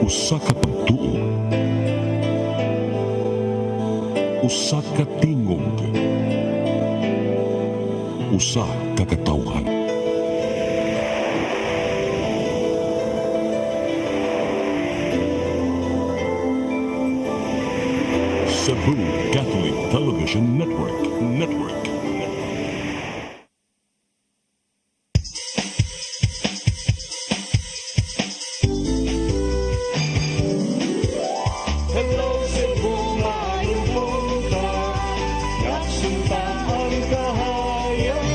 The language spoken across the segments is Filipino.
Usa ka pagtuo, usa ka tingog, usa ka katawhan. Cebu Catholic Television Network. Hello Cebu, maayong punta. Nagsunta ang kahayag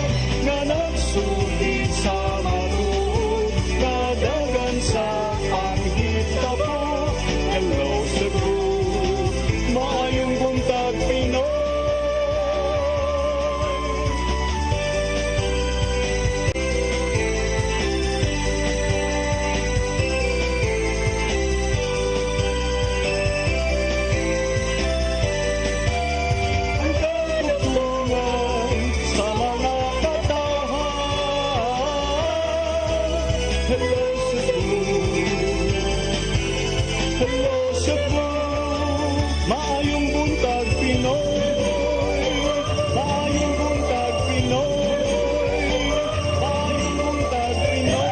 nga nagsulti sa matuod, nadagan sa panghitabo. Hello Cebu, maayong buntag Pinoy. Ang katutulungan sa mga katawhan. Hello Cebu, hello Cebu, maayong buntag Pinoy, maayong buntag Pinoy, maayong buntag Pinoy.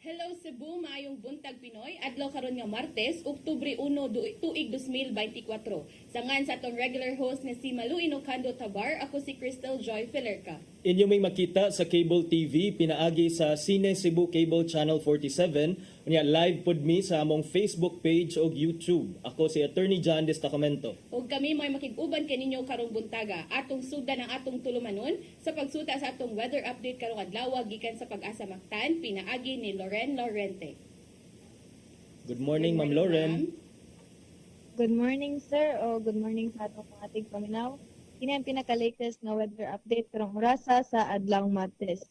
Hello Cebu, maayong buntag Pinoy. Adlaw karon nga Martes, Oktubre 1, tuig 2024. Sangan sa atong regular host nga si Malu Inocando Tabar, ako si Crystal Joy Felerca. Inyo may makita sa Cable TV, pinaagi sa Cine Cebu Cable Channel 47, unya live pod mi sa among Facebook page o YouTube. Ako si Attorney John Destacamento. Ug kami may makig-uban kaninyo karong buntaga. Atong sugdan ang atong tulumanon sa pagsuta sa atong weather update karong adlaw gikan sa Pag-asa Mactan, pinaagi ni Loren Lorente. Good morning, Ma'am Lauren. Good morning, sir, o good morning sa atong mga ating paminaw. Kini ang pinaka-latest na weather update karong orasa sa adlaw Martes.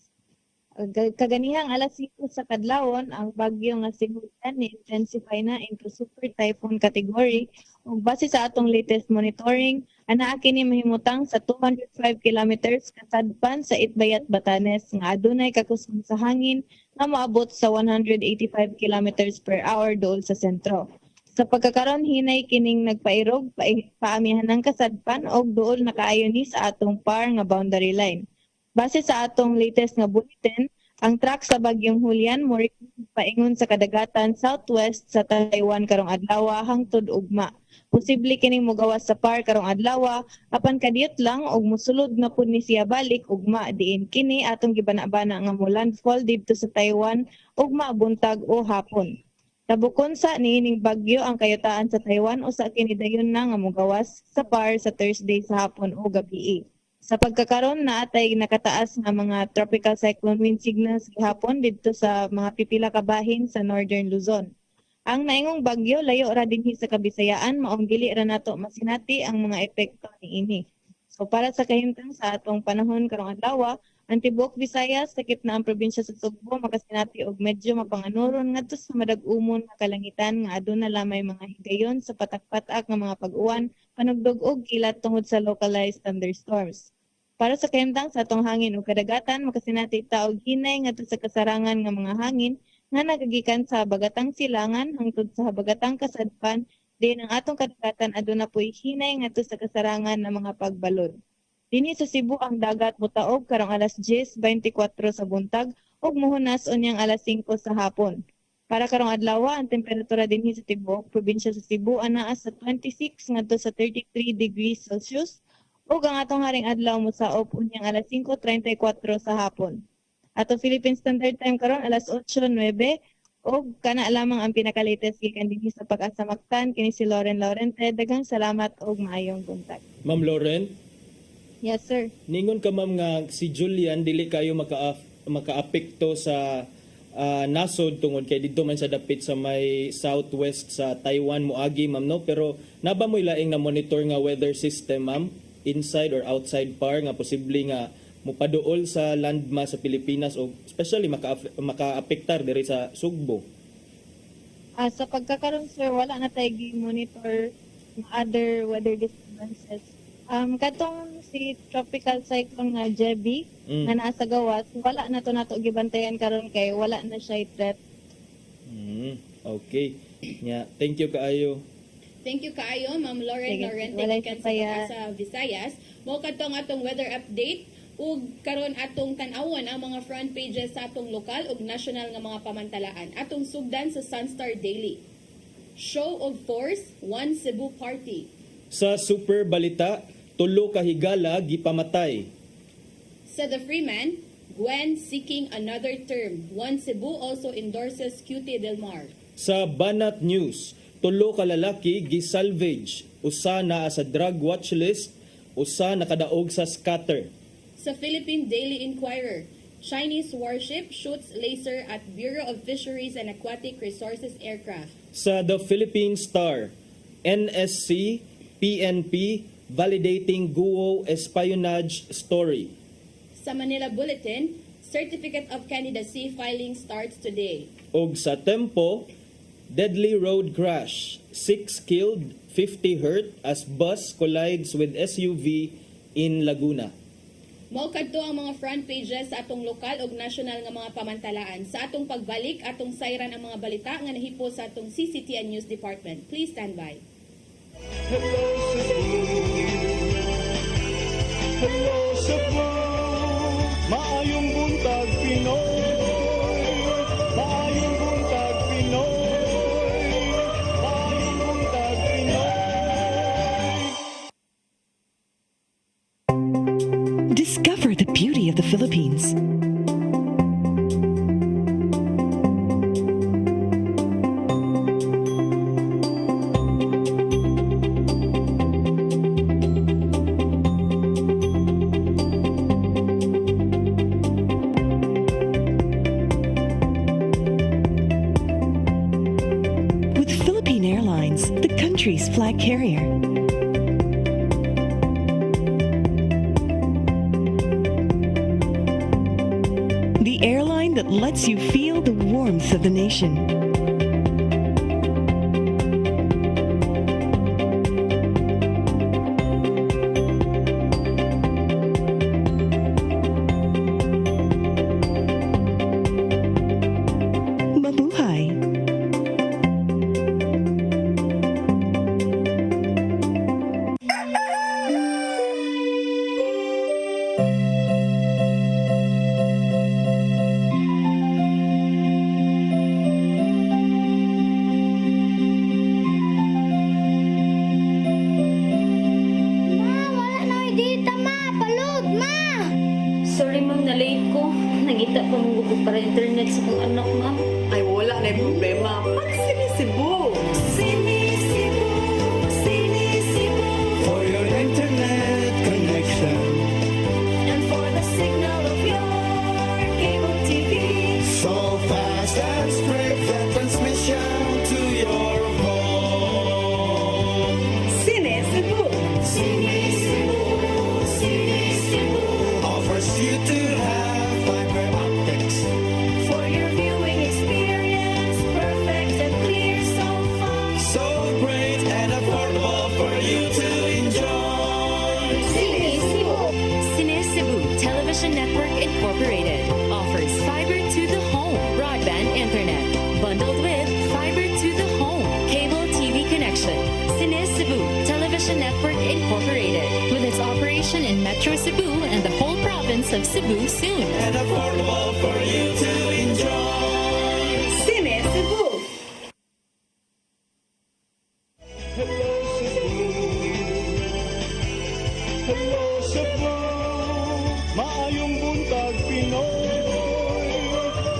Kaganihang alas 5 sa kadlawon, ang bagyo nga Siguran ni-intensify na into super typhoon category. Ug base sa atong latest monitoring, anaa kini mahimutang sa 205 kilometers kasadpan sa Itbayat, Batanes nga adunay kakusog sa hangin nga moabot sa 185 kilometers per hour dool sa sentro. Sa pagkakaron hinay kining nagpairog paamihan ng kasadpan og duol nakaayo ni sa atong par nga boundary line. Base sa atong latest nga bulletin, ang track sa bagyong Julian mo paingon sa kadagatan southwest sa Taiwan karong adlaw hangtod ugma. Posible kining mogawas sa par karong adlaw apan kadiyot lang og mosulod na pud ni siya balik ugma diin kini atong gibana-bana nga mo landfall didto sa Taiwan ugma buntag o hapon. Tabukon sa niining bagyo ang kayutaan sa Taiwan usa kini dayon na nga mogawas sa par sa Thursday sa hapon o gabii. Sa pagkakaron naatay nakataas nga mga tropical cyclone wind signals gihapon didto sa mga pipila ka bahin sa Northern Luzon. Ang naingong bagyo layo ra dinhi sa Kabisayaan maong dili ra nato masinati ang mga epekto niini. So para sa kahimtang sa atong panahon karong adlaw, ang tibuok Visayas sakit na ang probinsya sa Sugbo makasinati og medyo mapanganuron ngadto sa madag-umon nga kalangitan nga aduna lamay mga higayon sa patak-patak nga mga pag-uwan, panugdog og kilat tungod sa localized thunderstorms. Para sa kahimtang sa atong hangin ug kadagatan makasinati ta og hinay ngadto sa kasarangan nga mga hangin nga nagagikan sa Habagatang Silangan hangtod sa Habagatang Kasadpan, din ang atong kadagatan aduna po'y hinay ngadto sa kasarangan ng mga pagbalod. Dinhi sa Cebu ang dagat motaog karong alas 10:24 sa buntag ug mohunas unyang alas 5 sa hapon. Para karong adlaw ang temperatura dinhi sa tibuok probinsya sa Cebu anaa sa 26 ngadto sa 33 degrees Celsius ug ang atong haring adlaw mosaop unyang alas 5:34 sa hapon. Ato Philippine Standard Time karon alas 8:09 ug kana lamang ang pinaka-latest gikan dinhi sa Pag-asa Mactan kini si Loren Lorente. Daghang salamat ug maayong buntag. Ma'am Lauren, Yes, sir. ningon ka ma'am nga si Julian dili kayo makaapekto sa nasod tungod kay didto man sa dapit sa may southwest sa Taiwan moagi ma'am no, pero naba mo laing na monitor nga weather system ma'am inside or outside par nga posible nga mopaduol sa landmass sa Pilipinas o especially makaapektar diri sa Sugbo. Sa pagkakaroon, sir, wala na tayo monitor ng other weather disturbances. Katong si tropical cyclone nga Jebi nga nasa gawas, wala na to nato gibantayan karon kay wala na siya threat. Okay. Nya, thank you kaayo. Thank you kaayo, Ma'am Lauren Sige, Lorente walay gikan papaya. sa Visayas. Mo kadtong atong weather update ug karon atong tan-awon ang mga front pages sa atong lokal ug national nga mga pamantalaan. Atong sugdan sa Sunstar Daily. Show of force, one Cebu party. Sa super balita, 3 ka higala gipamatay. Sa The Freeman, Gwen seeking another term. One Cebu also endorses QT Del Mar. Sa Banat News, 3 ka lalaki gisalvage, usa naa sa drug watch list, usa nakadaog sa scatter. Sa Philippine Daily Inquirer, Chinese warship shoots laser at Bureau of Fisheries and Aquatic Resources aircraft. Sa The Philippine Star, NSC, PNP validating Guo espionage story. Sa Manila Bulletin, Certificate of Candidacy filing starts today. Og sa Tempo, deadly road crash, 6 killed, 50 hurt as bus collides with SUV in Laguna. Mao kadto ang mga front pages sa atong lokal ug national nga mga pamantalaan. Sa atong pagbalik, atong sayran ang mga balita nga nahipo sa atong CCTN News Department. Please stand by. Hello Cebu, hello Cebu, maayong buntag Pinoy, maayong buntag Pinoy, maayong buntag Pinoy. Discover the beauty of the Philippines. With Philippine Airlines, the country's flag carrier. The airline that lets you feel the warmth of the nation. Mabuhay. Ma, wala na may data, ma. Palud, ma. Sorry ma'am, na-late ko. Nangita pa mong gusto para internet sa kong anak ma'am. Ay, wala na yung problema. Mag-sinisibo. Sinisibo, sinisibo. For your internet connection, And for the signal of your cable TV. so fast and straight that transmission to your home. Sinisibo. Sinisibo, sinisibo. Offers you to have fiber optics. For your viewing experience, perfect and clear so fast. So great and affordable for you to enjoy. Cine Cebu Television Network Incorporated offers fiber to the home broadband internet bundled with fiber to the home cable TV connection. Cine Cebu Television Network Incorporated with its operation in Metro Cebu and the whole province of Cebu soon. And affordable for you to enjoy. Sinisibo. Hello Cebu, hello Cebu, maayong buntag Pinoy,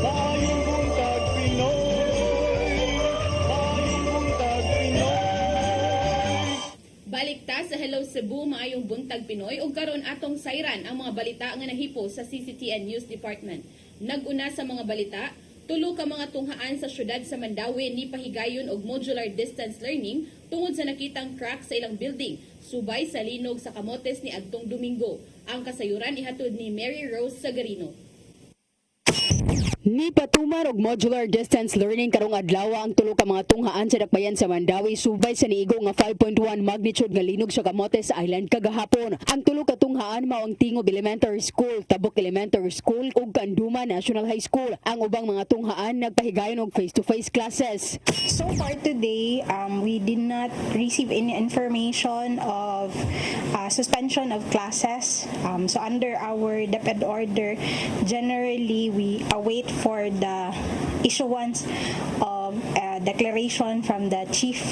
maayong buntag Pinoy, maayong buntag Pinoy. Balikta sa Hello Cebu, maayong buntag Pinoy ug karon atong sayran ang mga balita nga nahipo sa CCTN News Department. Naguna sa mga balita, tulo ka mga tunghaan sa syudad sa Mandawi ni pahigayon og modular distance learning tungod sa nakitang crack sa ilang building, subay sa linog sa Camotes ni adtong Domingo. Ang kasayuran ihatod ni Mary Rose Sagarino. Ni patuman og modular distance learning karong adlaw ang tulo ka mga tunghaan sa dakbayan sa Mandawi subay sa niigo nga 5.1 magnitude nga linog sa Camotes Island kagahapon. Ang tulo ka tunghaan mao ang Tingob Elementary School, Tabuk Elementary School ug Kanduma National High School. Ang ubang mga tunghaan nagpahigayon og face-to-face classes. So far today, we did not receive any information of suspension of classes. So under our DepEd order, generally we await for the issuance of a declaration from the chief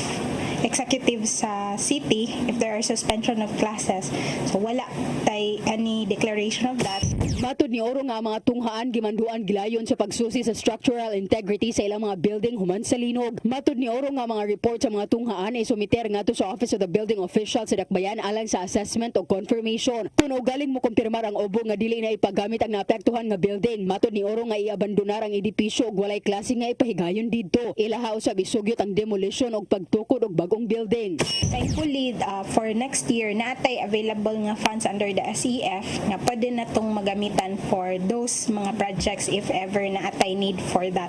executive sa city if there are suspension of classes. So wala tay any declaration of that. Matod ni Oro nga ang mga tunghaan gimanduan gilayon sa pagsusi sa structural integrity sa ilang mga building human sa linog. Matod ni Oro nga mga report sa mga tunghaan ay sumiter ngadto sa Office of the Building Official sa Dakbayan alang sa assessment o confirmation. Kung galing mo kumpirmar ang obo nga dili na ipagamit ang naapektuhan nga building, matod ni Oro nga iabandonar ang edipisyo ug walay klase nga ipahigayon didto. Ilaha usab isugyot ang demolition og pagtukod og bagong building. Thankfully, for next year, natay available nga funds under the SEF nga pwede na itong magamitan for those mga projects if ever natay need for that.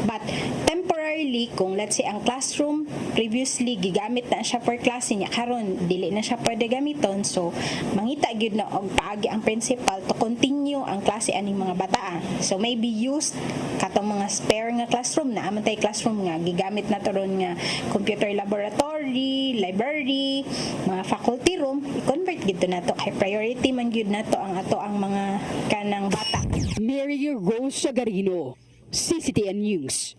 But temporarily, kung let's say ang classroom, previously gigamit na siya for klase niya, karon dili na siya pwede gamiton. So, mangita gyud na og paagi ang principal to continue ang klase aning mga bata. So, maybe used katong mga spare nga classroom na amantay classroom nga gigamit na to ron nga computer laboratory, library, mga faculty room, i-convert gito na to kay priority man gyud na to ang mga kanang bata. Mary Rose Sagarino, CCTN News.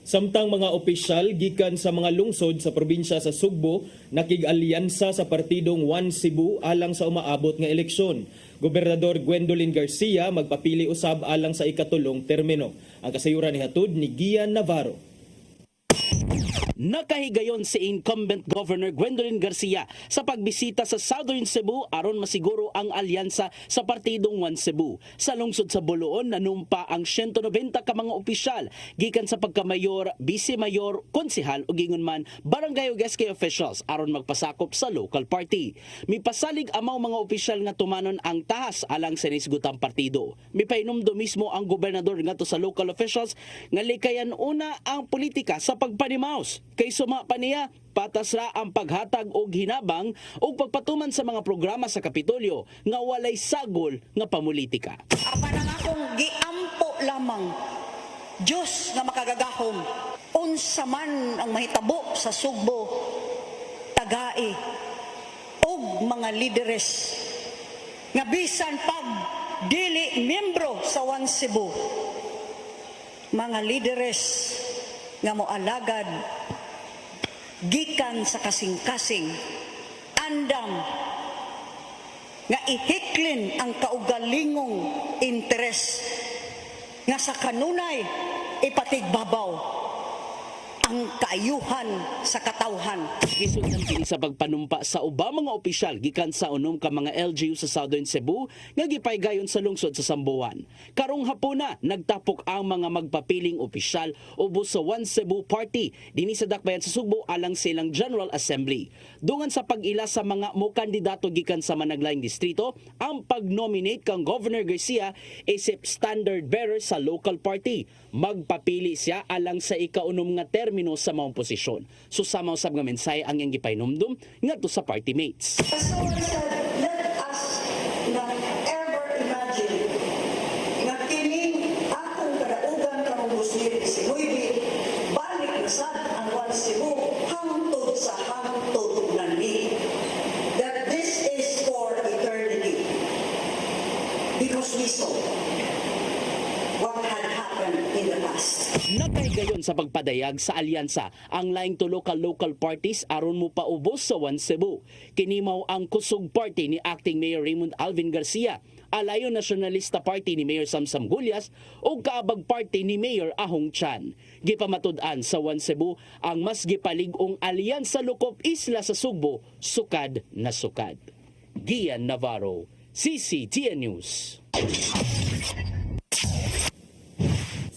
Samtang mga opisyal gikan sa mga lungsod sa probinsya sa Sugbo nakig-alyansa sa partidong One Cebu alang sa umaabot nga eleksyon. Gobernador Gwendolyn Garcia magpapili usab alang sa ikatulong termino. Ang kasayuran ni hatod ni Gian Navarro. Nakahigayon si incumbent Governor Gwendolyn Garcia sa pagbisita sa Southern Cebu aron masiguro ang alyansa sa partidong One Cebu. Sa lungsod sa Buluon, nanumpa ang 190 ka mga opisyal gikan sa pagkamayor, vice-mayor, konsehal o gingon man barangay ug SK officials aron magpasakop sa local party. Mipasalig amaw mga opisyal nga tumanon ang tahas alang sa nisgutang partido. Mipainomdo mismo ang gobernador ngadto sa local officials nga likayan una ang politika sa pagpanimaos. Kay suma pa niya, patas ra ang paghatag og hinabang o pagpatuman sa mga programa sa Kapitolyo nga walay sagol nga pamulitika. Apan ang akong giampo lamang, Diyos nga makagagahom, unsa man ang mahitabo sa Sugbo, tagai, og mga lideres, nga bisan pag dili membro sa One Cebu, mga lideres nga moalagad gikan sa kasing-kasing andam nga ihiklin ang kaugalingong interes nga sa kanunay ipatigbabaw ang kaayuhan sa katawhan. Gisundan kini sa pagpanumpa sa ubang mga opisyal gikan sa unom ka mga LGU sa Southern Cebu nga gipaygayon sa lungsod sa Sambuan. Karong hapuna nagtapok ang mga magpapiling opisyal ubos sa One Cebu Party dinhi sa Dakbayan sa Sugbo alang sa ilang General Assembly. Dungan sa pag-ila sa mga mokandidato gikan sa managlaing distrito, ang pag-nominate kang Governor Garcia isip standard bearer sa local party. Magpapili siya alang sa ikaunom nga termino sa maong posisyon. Susamaw sab nga mensahe ang iyang gipainomdom ngadto sa party mates. Let us not ever imagine nga kining akong kadaugan karong 2019 balik na sad ang One Cebu hangtod sa hangtod nani. That this is for eternity. Because we saw what had happened in the past. Nakahigayon sa pagpadayag sa alyansa ang laing tulo ka local parties aron mo paubos sa One Cebu. Kinimaw ang Kusog Party ni Acting Mayor Raymond Alvin Garcia, Alayo Nacionalista Party ni Mayor Samsam Gulyas ug Kaabag Party ni Mayor Ahong Chan. Gipamatud-an sa One Cebu ang mas gipalig-ong alyansa Lukop Isla sa Sugbo, sukad na sukad. Gian Navarro, CCTN News.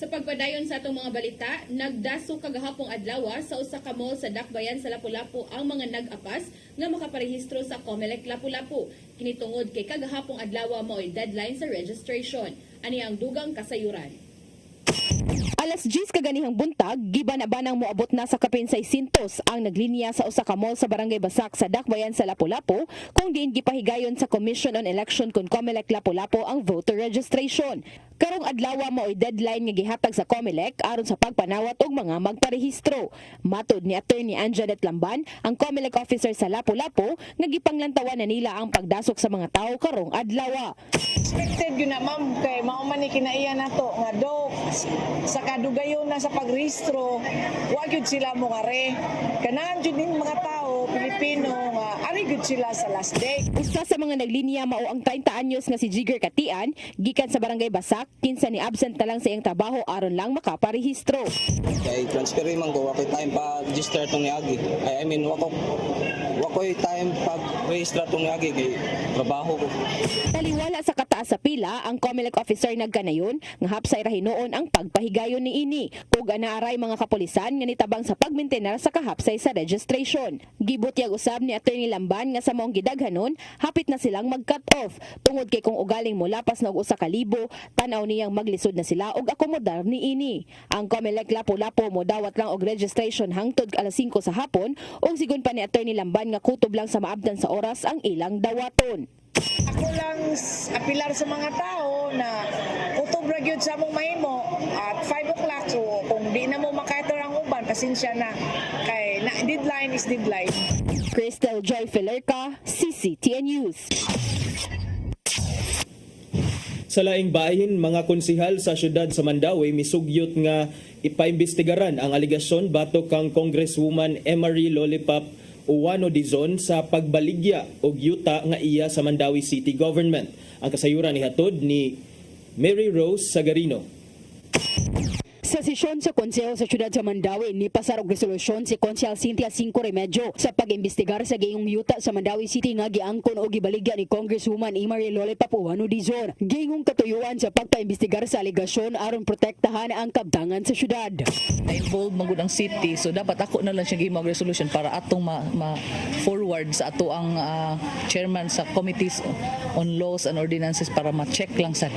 Sa pagpadayon sa atong mga balita, nagdaso kagahapong adlaw sa usa ka mall sa Dakbayan sa Lapu-Lapu ang mga nag-apas nga makaparehistro sa COMELEC Lapu-Lapu. Kini tungod kay kagahapong adlaw mao'y deadline sa registration. Ani ang dugang kasayuran. Alas 10 kaganihang buntag, giban-abanang moabot na sa kapin 600 ang naglinya sa usa ka mall sa Barangay Basak sa Dakbayan sa Lapu-Lapu kung diin gipahigayon sa Commission on Election kun COMELEC Lapu-Lapu ang voter registration. Karong adlaw mao'y deadline nga gihatag sa COMELEC aron sa pagpanawat og mga magparehistro. Matud ni Attorney Anjanet Lamban, ang COMELEC officer sa Lapu-Lapu, nga gipanglantawan na nila ang pagdasok sa mga tawo karong adlaw. Expected yun na ma'am, kay mauman ni kinaiya na to, nga do, sa kadugayon na sa pagrehistro, wag yun sila mo ngare. Kanaan yun din mga tao, Pilipino, nga ari yun sila sa last day. Usa sa mga naglinya mao ang 30 anyos nga si Jigger Katian, gikan sa Barangay Basak, kinsa ni absent na lang sa iyang trabaho aron lang makaparehistro. Kay transferi man ko, wako'y time pa-register itong niagi. Wako'y time pag-register itong niagi kay trabaho ko. Taliwala sa kataas sa pila, ang COMELEC officer nagkanayon nga hapsay ra hinuon ang pagpahigayon ni ini ug anaaray mga kapulisan nga nitabang sa pagmintenar sa kahapsay sa registration. Gibutyag usab ni Attorney Lamban nga sa maong gidaghanon, hapit na silang mag-cut off tungod kay kung ugaling molapas na og usa ka libo, tanaw niyang maglisod na sila og akomodar ni ini. Ang COMELEC Lapu-Lapu mo dawat lang og registration hangtod alas 5 sa hapon ug sigon pa ni Attorney Lamban nga kutob lang sa maabdan sa oras ang ilang dawaton. Ako lang apilar sa mga tao na kutob ra gyud sa among mahimo at 5 o'clock, so kung di na mo makaito ang uban, pasensya na. Kay deadline is deadline. Crystal Joy Filerca, CCTN News. Sa laing bahin, mga konsihal sa syudad sa Mandawi misugyot nga ipaimbestigaran ang aligasyon batok kang Congresswoman Emery Lollipop Uwano Dizon sa pagbaligya og yuta nga iya sa Mandawi City Government. Ang kasayuran ni hatod ni Mary Rose Sagarino. Sa sesyon sa Konseho sa Siyudad sa Mandawi, nipasar og resolusyon si Konsehal Cynthia Cinco Remedyo sa pag-imbestigar sa gayong yuta sa Mandawi City nga giangkon o gibaligya ni Congresswoman Emery Lollipop Uwano Dizon. Gingong katuyuan sa pagpaimbestigar sa aligasyon aron protektahan ang kabdangan sa syudad. Na-involve magud ang city, so dapat ako na lang siya gihimog resolution para atong ma-forward sa ato ang chairman sa committees on laws and ordinances para ma-check lang sad.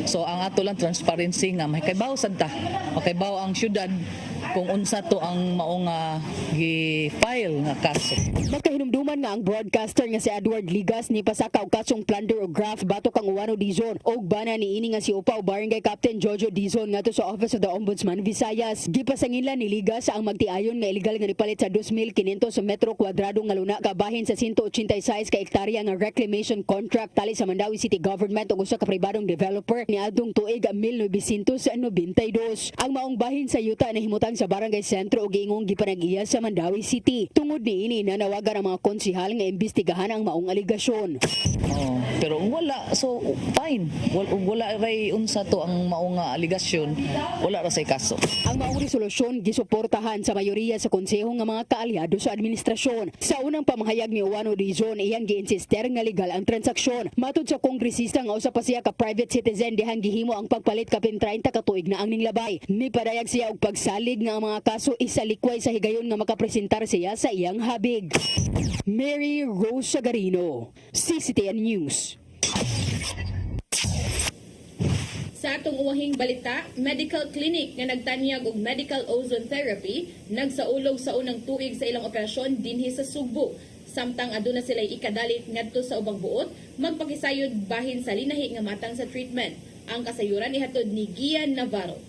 So ang ato lang transparency nga makaibaw sad ta. Makaibaw ang syudad kung unsa to ang maong gi-file nga kaso. Magkahinumduman nga ang broadcaster nga si Edward Ligas ni pasaka og kasong plunder o graft batok kang Uwano Dizon og bana ni ini nga si Upaw Barangay Captain Jojo Dizon ngadto sa Office of the Ombudsman Visayas. Gipasangilan ni Ligas ang magtiayon nga illegal nga nipalit sa 2,500 sa metro kwadrado nga luna kabahin sa 186 ka hektarya nga reclamation contract tali sa Mandawi City Government ug usa ka pribadong developer niadtong tuig 1992. Ang maong bahin sa yuta na himutang sa Barangay Sentro ug giingong gipanag-iya sa Mandawi City. Tungod niini nanawagan ang mga konsehal nga imbestigahan ang maong aligasyon. Pero wala, so fine. Wala ray unsa to ang maong aligasyon, wala ra say kaso. Ang maong resolusyon gisuportahan sa mayoriya sa konseho nga mga kaalyado sa administrasyon. Sa unang pamahayag ni Uwano Dizon, iyang giinsister nga legal ang transaksyon. Matud sa kongresista nga usa pa siya ka private citizen dihang gihimo ang pagpalit kapin 30 ka tuig na ang ninglabay. Nipadayag siya og pagsalig nga ang mga kaso isalikway sa higayon nga makapresentar siya sa iyang habig. Mary Rose Sagarino, CCTN News. Sa atong uwahing balita, medical clinic nga nagtanyag og medical ozone therapy nagsaulog sa unang tuig sa ilang operasyon dinhi sa Sugbo. Samtang aduna sila ikadalit ngadto sa ubang buot, magpakisayod bahin sa linahi nga matang sa treatment. Ang kasayuran ihatod ni Gian Navarro.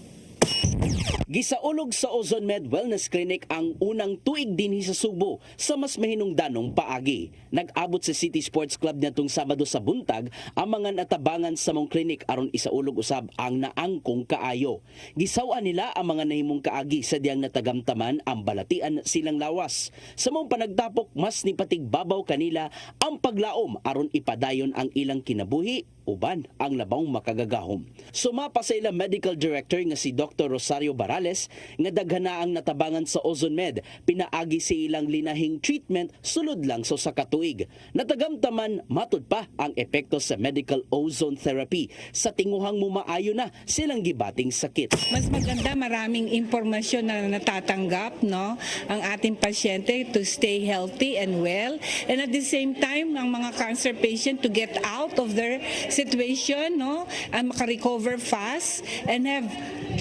Gisaulog sa Ozone Med Wellness Clinic ang unang tuig dinhi sa Sugbo sa mas mahinungdanong paagi. Nag-abot sa City Sports Club nitong Sabado sa buntag ang mga natabangan sa mong clinic aron isaulog usab ang naangkong kaayo. Gisawa nila ang mga nahimong kaagi sa diyang natagamtaman ang balatian silang lawas. Sa mong panagtapok mas nipatigbabaw kanila ang paglaom aron ipadayon ang ilang kinabuhi uban ang labang makagagahom. Sumapa sa ilang medical director nga si Dr. Rosario Barales nga daghan na ang natabangan sa OzonMed, pinaagi si ilang linahing treatment sulod lang sa katuig. Natagamtaman matud pa ang epekto sa medical ozone therapy sa tinguhang mumaayo na silang gibating sakit. Mas maganda maraming impormasyon na natatanggap no ang ating pasyente to stay healthy and well, and at the same time ang mga cancer patient to get out of their situation no and makarecover fast and have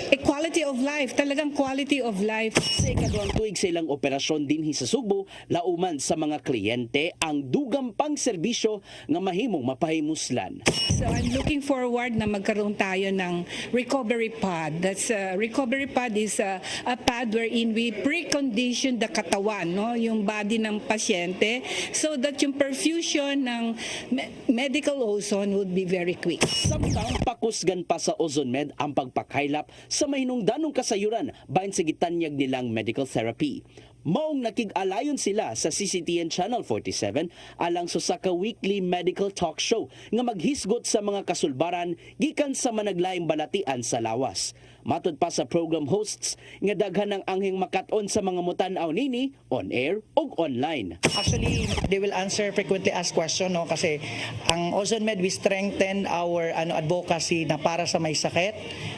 a quality of life, talagang quality of life. Sa ikaduhang tuig sa ilang operasyon dinhi sa Subo, lauman sa mga kliyente ang dugang pang serbisyo nga mahimong mapahimuslan. So I'm looking forward na magkaroon tayo ng recovery pod. That's recovery pod is a pad wherein we precondition the katawan, no, yung body ng pasyente so that yung perfusion ng medical ozone would be very quick. Samtang pakusgan pa sa OzonMed ang pagpakaylap sa mahinungdanong kasayuran bahin sa gitanyag nilang medical therapy. Maong nakig-alayon sila sa CCTN Channel 47 alang sa ka weekly medical talk show nga maghisgot sa mga kasulbaran gikan sa managlaing balatian sa lawas. Matud pa sa program hosts nga daghan ang angheng makat-on sa mga mutan-aw nini on air ug online. Actually, they will answer frequently asked question no kasi ang OzonMed we strengthen our advocacy na para sa may sakit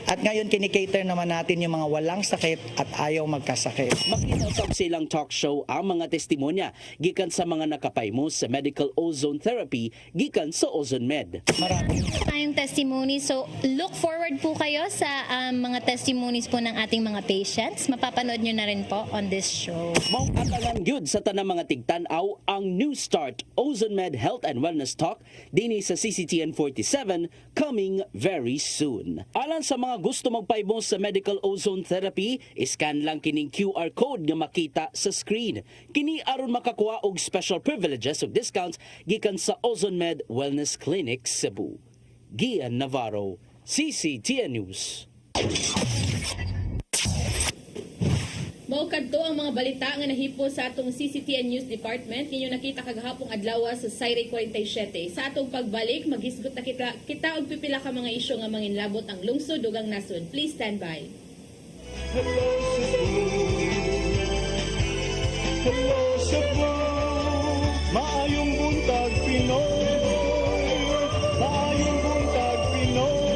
at ngayon kinikater naman natin yung mga walang sakit at ayaw magkasakit. Makita silang talk show ang mga testimonya gikan sa mga nakapaymos sa medical ozone therapy gikan sa OzonMed. Marami tayong testimony, so look forward po kayo sa mga testimonies po ng ating mga patients. Mapapanood nyo na rin po on this show. Mao atalan gyud sa tanang mga tigtan-aw ang New Start OzonMed Health and Wellness Talk dinhi sa CCTN 47 coming very soon. Alang sa mga gusto magpaybos sa medical ozone therapy, iscan lang kining QR code nga makita sa screen. Kini aron makakuha og special privileges ug discounts gikan sa OzonMed Wellness Clinic Cebu. Gian Navarro, CCTN News. Mao kadto ang mga balita nga nahipo sa atong CCTN News Department. Ninyo nakita kagahapong adlaw sa Sayre 47. Sa atong pagbalik, maghisgot na kita og pipila ka mga isyu nga manginlabot ang lungsod ug ang nasod. Please stand by. Hello Cebu, maayong buntag Pinoy. Maayong buntag Pinoy.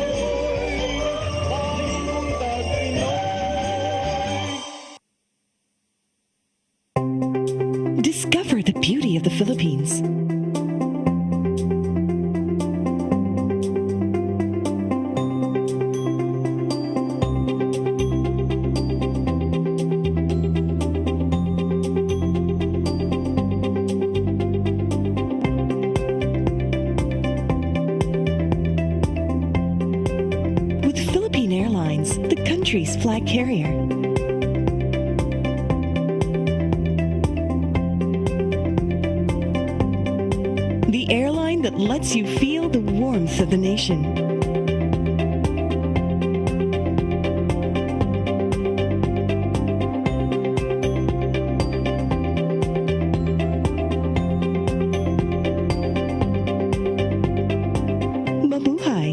Maayong buntag Pinoy. Discover the beauty of the Philippines. With Philippine Airlines, the country's flag carrier. The airline that lets you feel the warmth of the nation. Mabuhay!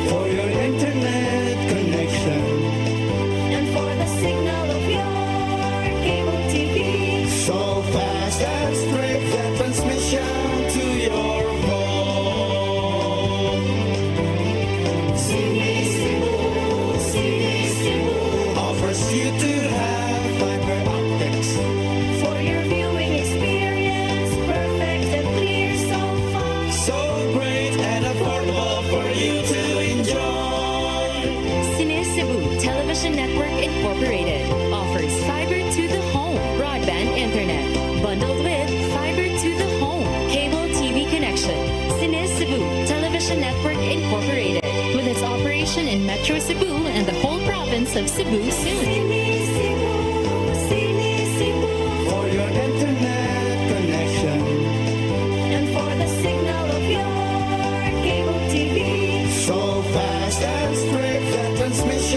For your internet connection And for the signal of your cable TV. so fast and straight that transmission to your home. Sini Cebu Offers you to have fiber optics. for your viewing experience, perfect and clear so far. So great and affordable for you to enjoy. Cine Cebu Television Network Incorporated offers fiber to the home broadband internet bundled with fiber to the home cable TV connection. Cine Cebu Television Network Incorporated with its operation in Metro Cebu and the whole province of Cebu soon. Sini Cebu For your internet connection and for the signal of your cable TV. so fast and straight that transmission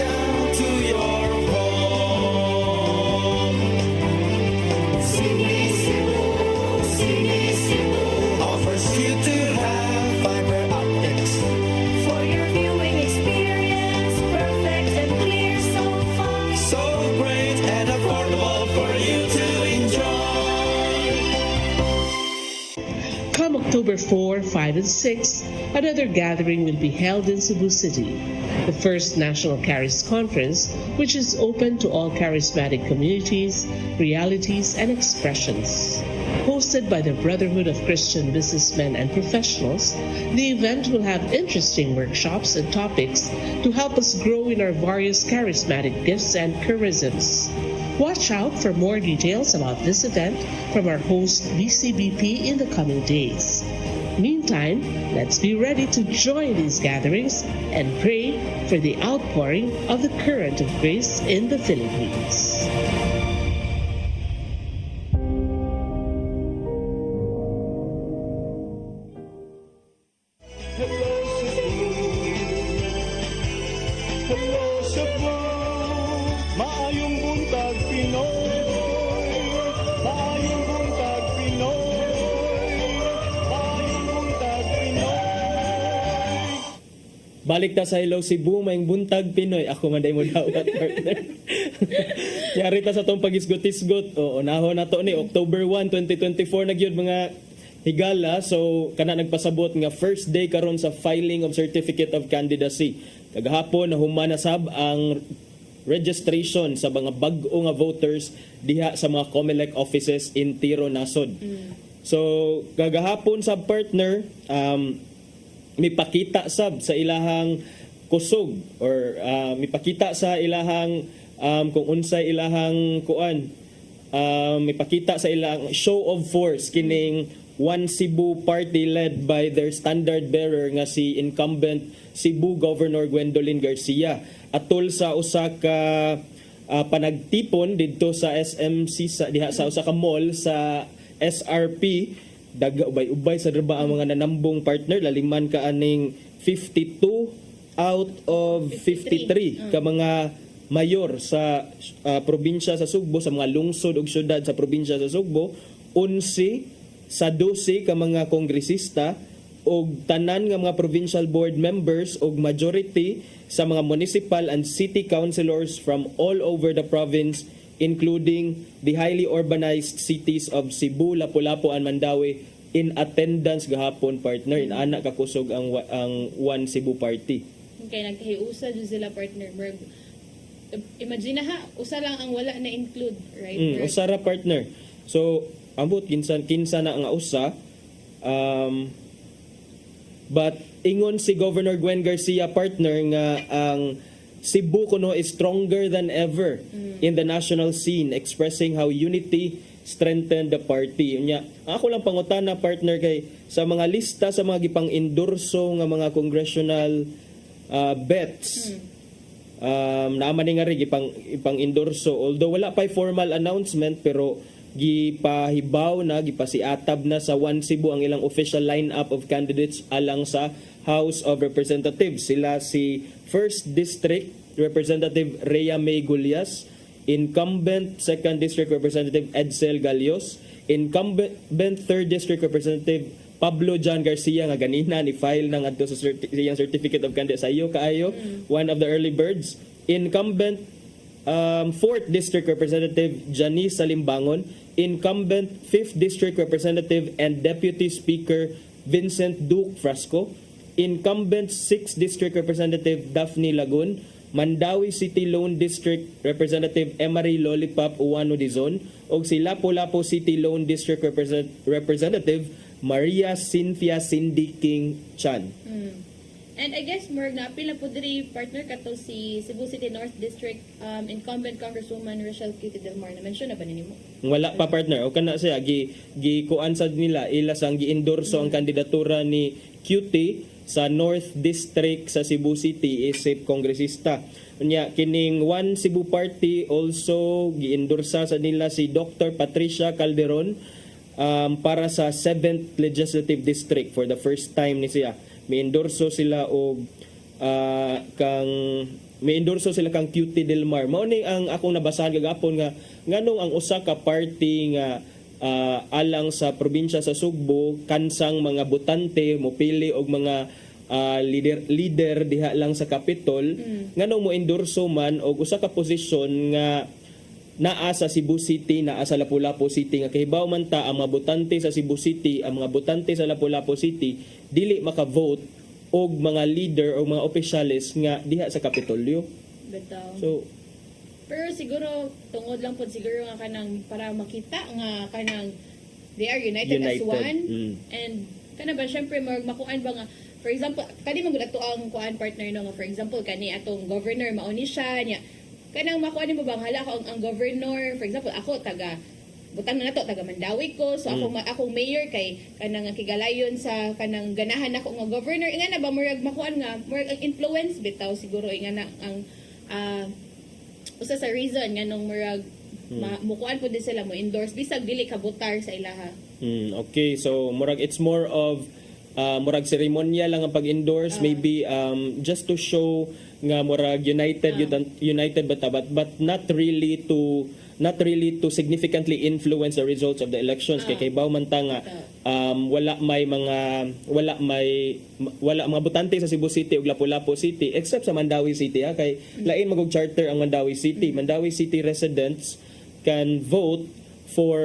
October 4, 5, and 6, another gathering will be held in Cebu City, the first National Charis Conference, which is open to all charismatic communities, realities, and expressions. Hosted by the Brotherhood of Christian Businessmen and Professionals, the event will have interesting workshops and topics to help us grow in our various charismatic gifts and charisms. Watch out for more details about this event from our host BCBP in the coming days. Meantime, let's be ready to join these gatherings and pray for the outpouring of the current of grace in the Philippines. Hello Cebu, maayong buntag Pinoy. Maayong buntag Pinoy. Maayong buntag Pinoy. Balik ta sa Hello Cebu, mayong buntag Pinoy. Ako man day mo dawat, partner. Yari ta sa tong pagisgot-isgot. O unahon na to ni October 1, 2024 nagyud mga higala. So kana nagpasabot nga first day karon sa filing of certificate of candidacy. Kagahapon nahuman na sab ang registration sa mga bag-o nga voters diha sa mga COMELEC offices in Tiro, Nasod. So kagahapon sa partner mipakita sab sa ilahang kusog or mipakita sa ilahang kung unsay ilahang kuan mipakita sa ilang show of force kining One Cebu party led by their standard bearer nga si incumbent Cebu Governor Gwendolyn Garcia atol sa usa ka panagtipon didto sa SMC sa diha sa usa ka mall sa SRP. Ubay sa draba ang mga nanambong partner, laliman ka aning 52 out of 53 ka mga mayor sa probinsya sa Sugbo, sa mga lungsod ug syudad sa probinsya sa Sugbo, 11 sa 12 ka mga kongresista og tanan nga mga provincial board members og majority sa mga municipal and city councilors from all over the province, including the highly urbanized cities of Cebu, Lapu-Lapu, and Mandaue in attendance gahapon, partner. Inana kakusog ang One Cebu Party. Okay, nagkahiusa dyan sila, partner. Imagine ha, usa lang ang wala na include, right? Usara, partner. So ambot kinsa na ang usa, but ingon si Governor Gwen Garcia, partner, nga ang Cebu kuno is stronger than ever in the national scene, expressing how unity strengthened the party. Unya, ako lang pangutana, partner, kay sa mga lista sa mga gipang-endorso nga mga congressional bets, naaman ni nga rin ipang-endorso, although wala pa formal announcement, pero gipahibaw na, gipasiatab na sa One Cebu ang ilang official lineup of candidates alang sa House of Representatives. Sila si 1st District Representative Rhea May Gulyas, incumbent 2nd District Representative Edsel Galios, incumbent 3rd District Representative Pablo John Garcia nga ganina ni file nang adto sa siyang certificate of candidacy sa iyo kaayo, one of the early birds, incumbent 4th District Representative Janice Salimbangon, incumbent 5th District Representative and Deputy Speaker Vincent Duque Frasco, incumbent 6th District Representative Daphne Lagun, Mandawi City Lone District Representative Emery Lollipop Uwano Dizon, o si Lapu-Lapu City Lone District Representative Maria Cynthia Cindy King Chan. And I guess more na pila po diri, partner, kato si Cebu City North District incumbent Congresswoman Rochelle Cutie Del Mar. Na-mention na ba ninyo? Wala pa, partner. O kana siya gikuan sad nila ila sang gi-endorso ang kandidatura ni Cutie sa North District sa Cebu City isip kongresista. Unya kining One Cebu Party also gi-endorsa sa nila si Dr. Patricia Calderon para sa 7th Legislative District for the first time ni siya. May-endorso sila og kang Cutie Del Mar. Mao ni ang akong nabasahan kagapon nga nganong ang usa ka party nga alang sa probinsya sa Sugbo kansang mga botante mopili og mga leader diha lang sa Capitol, nganong mo endorso man og usa ka posisyon nga naa sa Cebu City, naa sa Lapu-Lapu City nga kahibaw man ta ang mga botante sa Cebu City, ang mga botante sa Lapu-Lapu City dili maka-vote og mga leader o mga opisyalis nga diha sa Kapitolyo. Bitaw. So Pero siguro tungod lang po siguro nga kanang para makita nga kanang they are united as United. one. Mm. And kana ba syempre makuan ba nga for example kani man gud ato ang kuan partner no nga for example kani atong governor mao ni siya nya kanang makuan mo bang hala ko ang governor for example ako taga butang na nato taga Mandawi ko so akong mayor kay kanang kigalayon sa kanang ganahan ako nga governor inga na ba murag makuan nga murag ang influence bitaw siguro inga na ang usa sa reason nga nung murag mukuan po din sila mo endorse bisag dili kabutar sa ilaha. Okay, so murag it's more of murag seremonya lang ang pag-endorse, maybe just to show nga murag united but not really to significantly influence the results of the elections kay kaybaw man ta nga wala mga botante sa Cebu City ug Lapu-Lapu City except sa Mandawi City kay lain magog charter ang Mandawi City. Mandawi City residents can vote for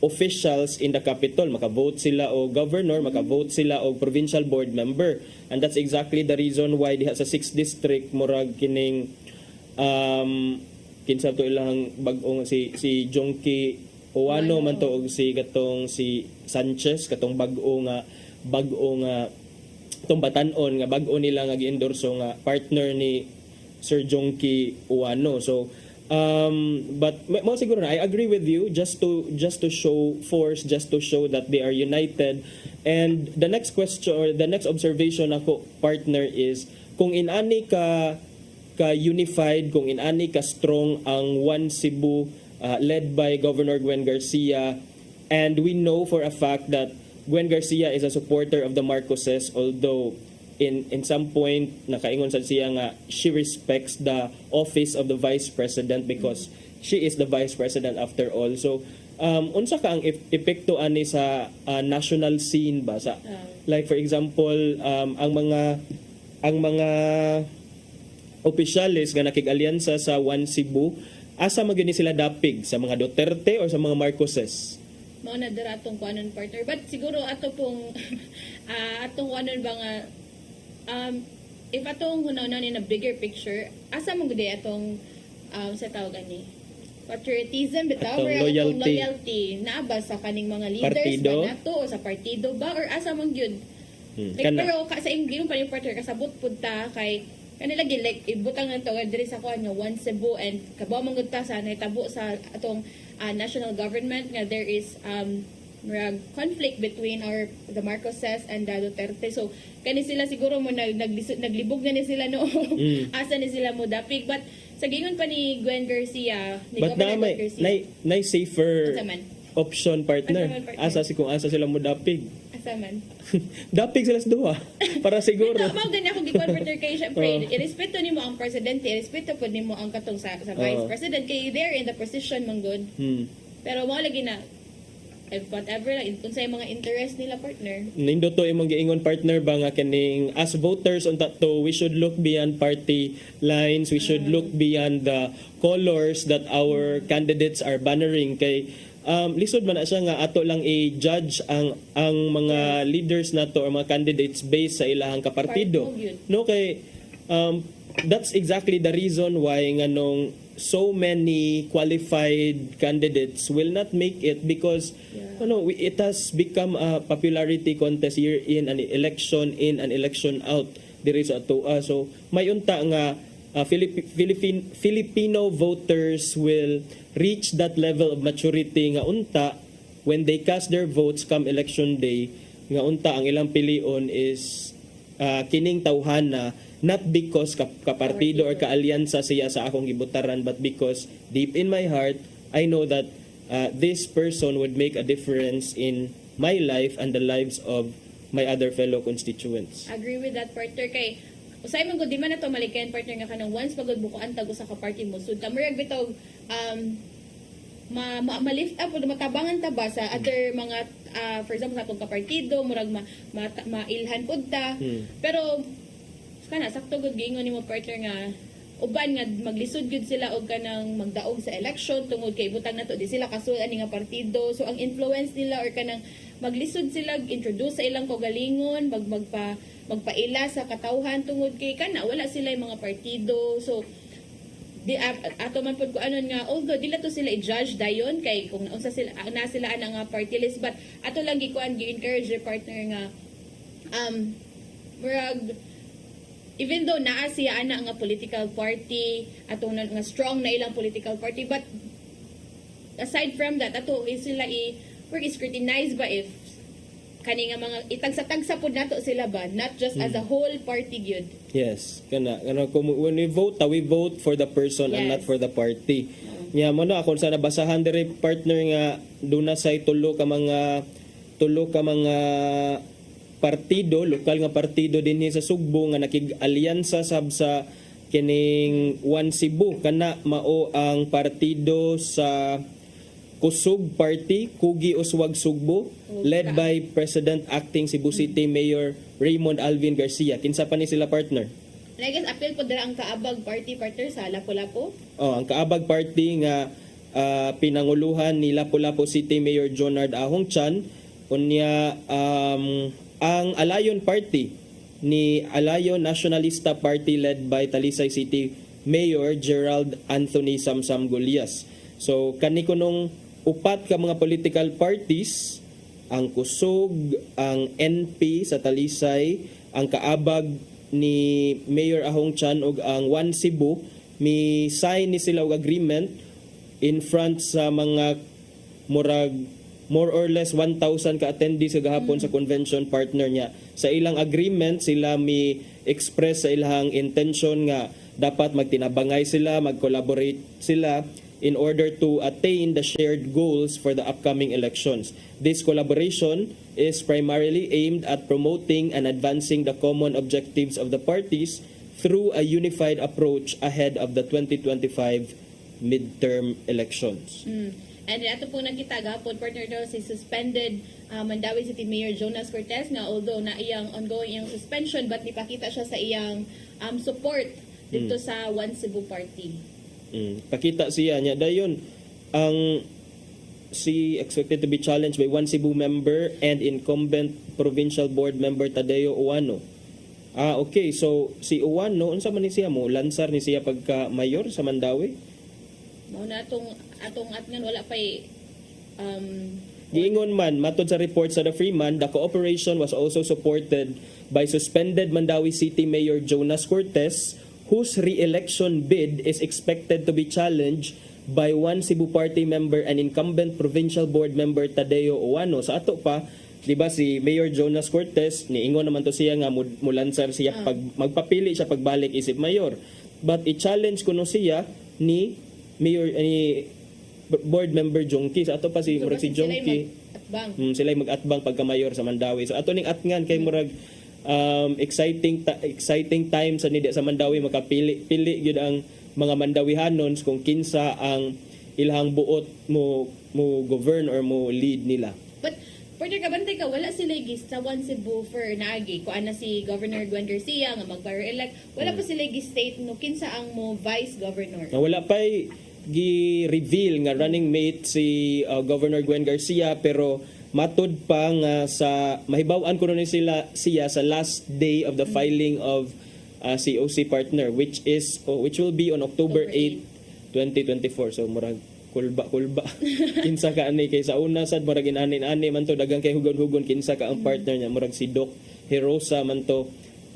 officials in the capital. Maka-vote sila o governor, maka-vote sila o provincial board member. And that's exactly the reason why diha sa 6th district murag kining kinsa to ilang bag-ong si Jonky Uwano man to og si Sanchez katong bag-o nga tong batan-on nga bag-o nila nga gi-endorso nga partner ni Sir Jonky Uwano. So but mo siguro na I agree with you just to show force, just to show that they are united. And the next question or the next observation ako partner is kung inani ka unified, kung inani ka strong ang One Cebu led by Governor Gwen Garcia, and we know for a fact that Gwen Garcia is a supporter of the Marcoses, although in some point nakaingon sa siya nga she respects the office of the vice president because she is the vice president after all. So unsa ka ang epekto ani sa national scene ba sa like for example ang mga opisyalis nga nakig-alyansa sa One Cebu asa magyud sila dapig sa mga Duterte or sa mga Marcoses? Mao na dira atong kuanon partner but siguro ato pong atong kuanon ba nga if atong hunahuna in a bigger picture, asa mo gud atong sa tawag ani patriotism bitaw or atong loyalty na ba sa kaning mga leaders partido? ba nato o sa partido ba or asa man gyud pero sa ingon pa yung partner kasabot pud ta kay kanila gyud like ibutang nato diri sa kuan nga One Cebu and kabaw man gud ta sa nahitabo sa atong national government nga there is conflict between the Marcoses and the Duterte. So kani sila siguro mo naglibog na ni sila no asa ni sila mo dapig but sa gingon pa ni Gwen Garcia ni but Governor Gwen Garcia na safer option partner asa kung asa sila mo dapig asa man dapig sila sa duha para siguro mao gani ako gikuan partner kay syempre irespeto nimo ang presidente irespeto pud nimo ang katong sa vice president kay they're in the position man good pero mao lagi na whatever lang unsay mga interest nila partner nindo to imong giingon partner ba nga kaning as voters on to we should look beyond party lines, we should look beyond the colors that our candidates are bannering kay lisod man na siya nga ato lang i-judge ang mga leaders nato or mga candidates based sa ilahang kapartido no kay that's exactly the reason why nganong so many qualified candidates will not make it because it has become a popularity contest year in an election in and election out diri sa atoa. So may unta nga Filipino voters will reach that level of maturity nga unta when they cast their votes come election day nga unta ang ilang pilion is kining tawhana not because kapartido or kaalyansa siya sa akong gibutaran but because deep in my heart I know that this person would make a difference in my life and the lives of my other fellow constituents. Agree with that partner kay usay man gud di man nato malikayan partner nga kanang once pagod bukuan tag usa ka party mo sud kamurag bitaw ma-lift up o matabangan ta ba sa other mga for example sa atong kapartido murag mailhan pud ta pero kana sakto gud giingon nimo partner nga uban nga maglisod gyud sila og kanang magdaog sa election tungod kay butang nato di sila kasul ani nga partido. So ang influence nila or kanang maglisod sila introduce sa ilang kaugalingon, magpaila sa katawhan tungod kay kana wala sila yung mga partido. So di ato man pud ko anon nga although dila to sila i-judge dayon kay kung unsa sila na sila ana nga party list, but ato lang gikuan gi-encourage the partner nga murag even though naa siya ana nga political party ato nga strong na ilang political party, but aside from that ato sila scrutinize ba if kani nga mga itagsa-tagsa pud nato sila ba, not just as a whole party gyud. Yes, when we vote for the person and not for the party. Nya mo na ako sa nabasahan diri partner nga duna say tulo ka mga partido, lokal nga partido dinhi sa Sugbo nga nakig-alyansa sab sa kining One Cebu kana mao ang partido sa Kusug Party, Kugi Uswag Sugbo, led by President Acting Cebu City Mayor Raymond Alvin Garcia. Kinsa pa ni sila partner? I guess appeal po dira ang Kaabag Party partner sa Lapu-Lapu. Ang Kaabag Party nga pinanguluhan ni Lapu-Lapu City Mayor Jonard Ahong Chan. Unya ang Alayon Party ni Alayon Nationalista Party led by Talisay City Mayor Gerald Anthony Samsam Golias. So kani kunong upat ka mga political parties, ang Kusog, ang NP sa Talisay, ang Kaabag ni Mayor Ahong Chan ug ang One Cebu, mi sign ni sila og agreement in front sa mga more or less 1,000 ka attendees sa gahapon sa convention partner niya. Sa ilang agreement sila mi express sa ilang intention nga dapat magtinabangay sila, mag-collaborate sila in order to attain the shared goals for the upcoming elections. This collaboration is primarily aimed at promoting and advancing the common objectives of the parties through a unified approach ahead of the 2025 midterm elections. And ato po nakita gapon partner daw si suspended Mandawi City Mayor Jonas Cortez nga although na iyang ongoing iyang suspension but nipakita siya sa iyang support dito sa One Cebu Party. Pakita siya niya dayon ang si expected to be challenged by One Cebu member and incumbent provincial board member Tadeo Uwano. Okay, so si Uwano unsa man ni siya mo lansar ni siya pagka mayor sa Mandawi? Mao na atong atngan wala pay Giingon man, matod sa report sa The Freeman, the cooperation was also supported by suspended Mandawi City Mayor Jonas Cortez, whose re-election bid is expected to be challenged by One Cebu Party member and incumbent provincial board member Tadeo Uwano. Sa ato pa, di ba si Mayor Jonas Cortez, niingon naman to siya nga mulansar siya magpapili siya pagbalik isip mayor. But i-challenge kuno siya ni Mayor board member Jongki. Sa ato pa si murag si Jongki. Sila mag-atbang pagka mayor sa Mandawi. So ato ning atngan kay murag exciting time sa nida sa Mandawi makapili gyud ang mga Mandawihanons kung kinsa ang ilahang buot mo govern or mo lead nila. But partner kabantay ka wala sila gis sa One Cebu for naagi ko ana si Governor Gwen Garcia nga magpa-re-elect wala pa sila gis-state no kinsa ang mo vice governor. Wala pa gi-reveal nga running mate si Governor Gwen Garcia pero matud pa nga sa mahibaw-an ko rin siya sa last day of the filing of COC partner which will be on October 8, 2024. So murag kulba kinsa ka ani kay sa una sad murag inani man to dagang kay hugon kinsa ka ang partner niya murag si Doc Herosa man to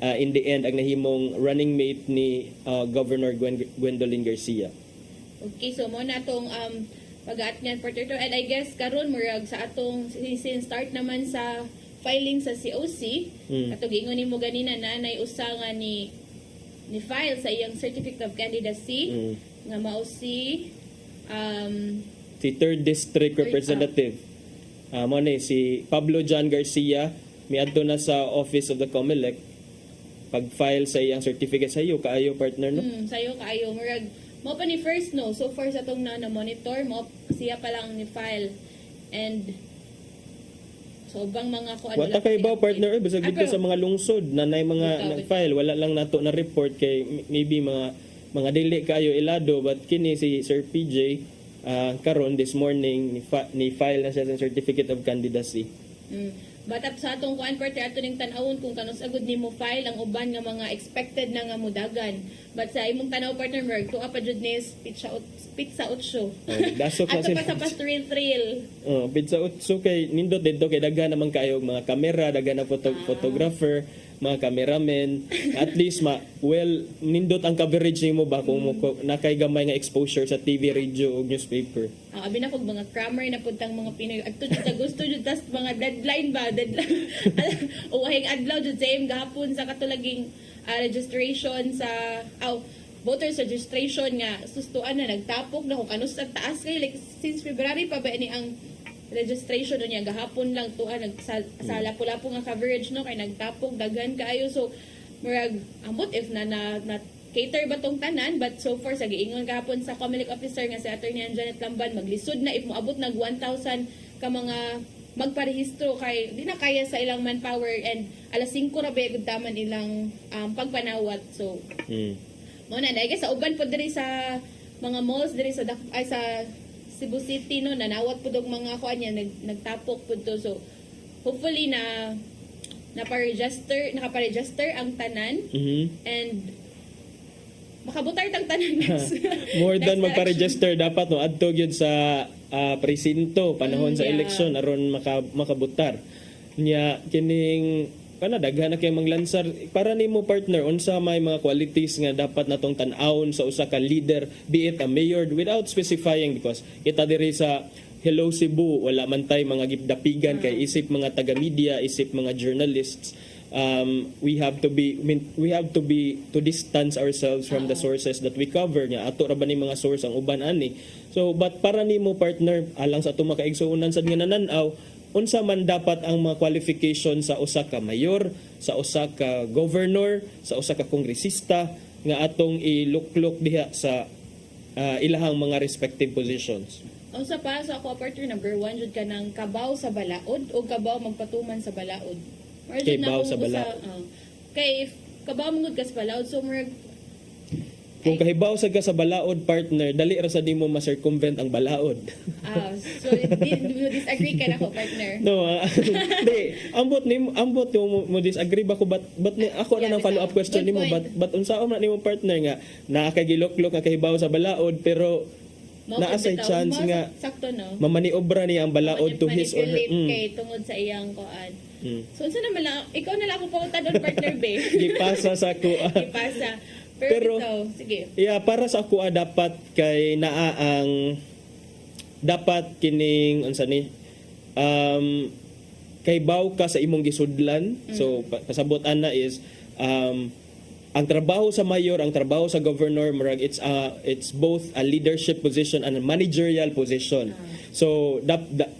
in the end ang nahimong running mate ni Governor Gwendolyn Garcia. Okay, so mo na tong pag-aatngan partner to, and I guess karon murag sa atong since start naman sa filing sa COC ato gingon nimo ganina nanay usa nga ni file sa iyang certificate of candidacy nga mao si 3rd District Representative mo ni si Pablo John Garcia miadto na sa Office of the COMELEC pag-file sa iyang certificate sa iyo kaayo partner no sayo kaayo murag mo pa ni first no so far sa tong na monitor mo siya pa lang ni file and so bang mga ko wala kay ba partner bisag dito sa mga lungsod nanay mga nag-file wala lang nato na report kay maybe mga mga dili kayo ilado, but kini si Sir PJ karon this morning ni file na siya sa certificate of candidacy. But up sa atong kuan partner ato ning tan-awon kung kanus agud nimo file ang uban nga mga expected na nga mudagan. But sa imong tanaw partner Merg, tuwa pa jud ni pizza 8. Dasok na Ato pa sa pastoril trail. Pizza 8 kay nindot dito kay daghan naman kayo mga kamera, daghan na photographer, mga cameramen. At least nindot ang coverage nimo ba kung nakay gamay nga exposure sa TV, radio ug newspaper. Abi na kog mga crammer na puntang mga Pinoy adto jud sa gusto jud tas mga deadline o wahing adlaw jud same gahapon sa katulaging registration sa voters registration nga sustuan na nagtapok na kung kanus sa taas kay like since February pa ba ni ang registration niya gahapon lang tuan nagsala pula po nga coverage no kay nagtapok daghan kaayo so murag ambot if na cater ba tong tanan but so far sa giingon gahapon sa Comelec officer nga si Attorney Janet Lamban maglisod na if moabot nag 1,000 ka mga magparehistro kay di na kaya sa ilang manpower and alas 5 ra ba gud taman ilang pagpanawat so mo na dahil sa uban po diri sa mga malls diri sa sa Cebu City no nanawat pud og mga kuan niya nagtapok pud to so hopefully nakaparegister ang tanan and makabutar tang tanan More than magpa-register dapat no adto gyud sa presinto panahon sa eleksyon aron makabutar. Nya kining daghan na kay manglansar para nimo partner unsa may mga qualities nga dapat natong tan-awon sa usa ka leader be it a mayor without specifying because kita diri sa Hello Cebu wala man tay mga gipdapigan kay isip mga taga-media isip mga journalists. We have to distance ourselves from the sources that we cover nya ato ra ba ni mga source ang uban ani so but para nimo partner alang sa ato makaigsuonan sad nga nananaw unsa man dapat ang mga qualification sa usa ka mayor sa usa ka governor sa usa ka kongresista nga atong iluklok diha sa ilahang mga respective positions. Unsa pa sa ako partner number 1 jud ka ng kabaw sa balaod o kabaw magpatuman sa balaod. Kabaw sa balaod. Kay kabaw mangud ka sa balaod so murag kung kahibaw sa ka sa balaod partner dali ra sa nimo ma-circumvent ang balaod. So do disagree ka na ko partner? No, di ambot mo disagree ba ko but ako na nang follow up question nimo but unsaon man nimo partner nga nakagilok-lok nga kahibaw sa balaod pero naa say chance nga sakto no mamaniobra niya ang balaod to his or her kay tungod sa iyang koan. So unsa naman lang ikaw na lang ako pautan on partner be. Gipasa sa ko. Gipasa. Pero ito, sige. Yeah, para sa ako dapat kay naa ang dapat kining unsa ni kay baw ka sa imong gisudlan. So pasabot ana is ang trabaho sa mayor, ang trabaho sa governor, murag it's both a leadership position and a managerial position. So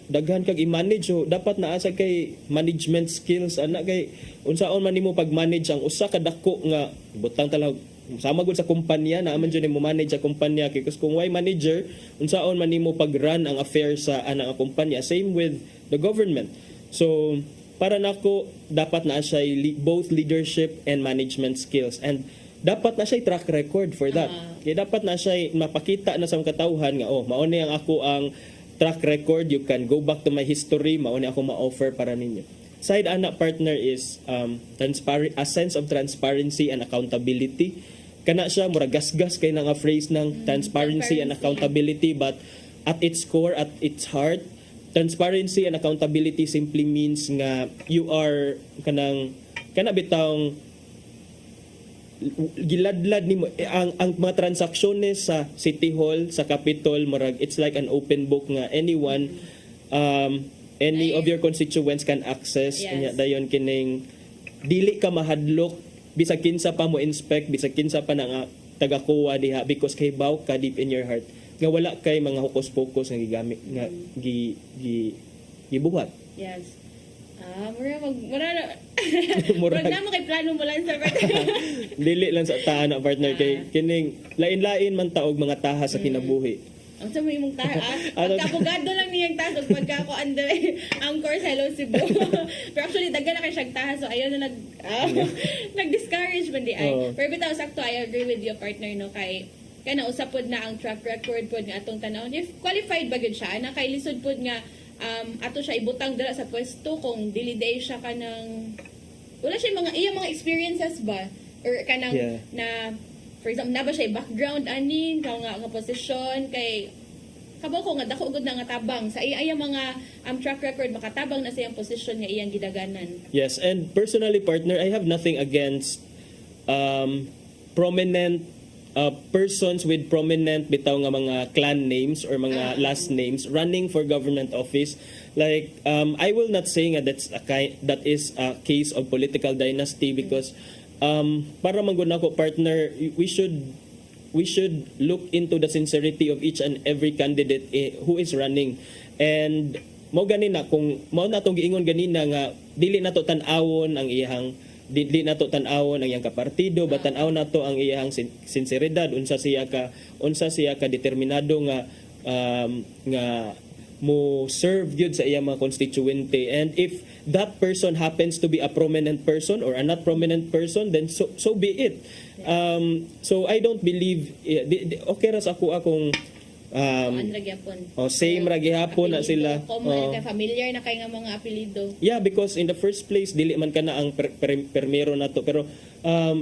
daghan kag i-manage so dapat naa sa kay management skills ana kay unsaon man nimo pag-manage ang usa ka dako nga butang talag sama gud sa kumpanya na man jud mo manage sa kumpanya kay kung why manager unsaon man nimo pag-run ang affairs sa anang kumpanya same with the government. So para nako dapat na siya both leadership and management skills and dapat na siya track record for that. Kaya dapat na siya mapakita na sa katawhan nga mao ni ang ako ang track record, you can go back to my history, mao ni ako ma-offer para ninyo. Side ana partner is a sense of transparency and accountability. Kana siya mura gasgas kay nga phrase ng transparency and accountability but at its core, at its heart, transparency and accountability simply means nga you are kana bitawng giladlad nimo ang mga transaksyones sa City Hall, sa Capitol, murag it's like an open book nga anyone any of your constituents can access. Anya dayon kining dili ka mahadlok bisag kinsa pa mo inspect, bisag kinsa pa nga taga-kuha diha because kay baw ka deep in your heart nga wala kay mga hukos-pokos nga gigamit nga gibuhat. Yes. Mura na kay plano mo lang sa partner. Dili lang sa taan na partner kay kining lain-lain man taog mga taha sa kinabuhi. Ang sa may mong taha. Pagkapugado lang niyang taha. So, pagka ako ang course, hello Cebu. Pero actually, daga na kayo siyang taha. So, ayaw na nag-discourage man di ay. Pero bitaw, sakto, I agree with your partner, no? Kay nausap pod na ang track record pod nga atong tanawon. If qualified ba gud siya, na kay lisod pod nga ato siya ibutang dira sa pwesto kung dili day siya kanang wala siya mga experiences ba or kanang na for example na ba siya background aning nga posisyon kay kabaw ko nga dako gud na nga tabang sa iyang mga track record makatabang na sa iyang posisyon nga iyang gidaganan. Yes, and personally partner, I have nothing against prominent persons with prominent bitaw nga mga clan names or mga last names running for government office. Like I will not say nga that is a case of political dynasty because para manggod nako partner, we should look into the sincerity of each and every candidate who is running. And mao ganina kung mao natong giingon ganina nga dili nato tan-awon ang iyang dili nato tan-awon ang iyang kapartido, but tan-aw nato ang iyang sinseridad, unsa siya ka determinado nga mo serve gyud sa iyang mga constituente. And if that person happens to be a prominent person or a not prominent person, then so be it. So I don't believe okay ra sa akong same ra gyapon na sila. Familiar na kay nga mga apelyido. Yeah, because in the first place dili man kana ang permero nato, pero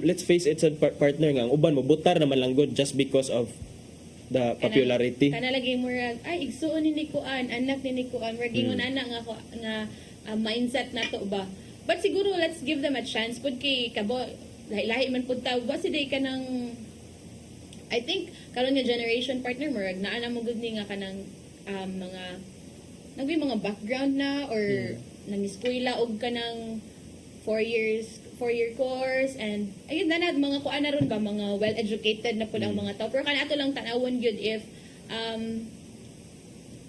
let's face it, sa partner nga ang uban mo butar naman lang good just because of the popularity. Kana lagi mo ay igsuon ni Kuan, anak ni Kuan, we're gingon ana nga mindset nato ba. But siguro let's give them a chance pud kay kabo lahi man pud tawo ba siday kanang I think karon nga generation partner mo naa na mo gud ni nga kanang mga mga background na or nang-eskwela og kanang 4-year course and ayun na mga kuan na ron ba mga well-educated na pud ang mga tao. Pero kana ato lang tan-awon gyud if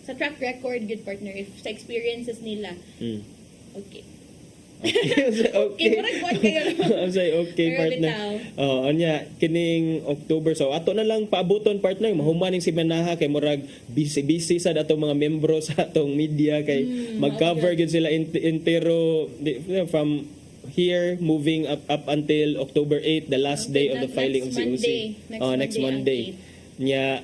sa track record gyud partner, if sa experiences nila. Okay. I'm say okay partner. Anya kining October, so ato na lang paabuton partner, mahuman ning semanaha kay murag busy sa atong mga membro sa atong media kay mag-cover gyud sila entero from here moving up until October 8, the last day of the filing of COC. Next Monday. Nya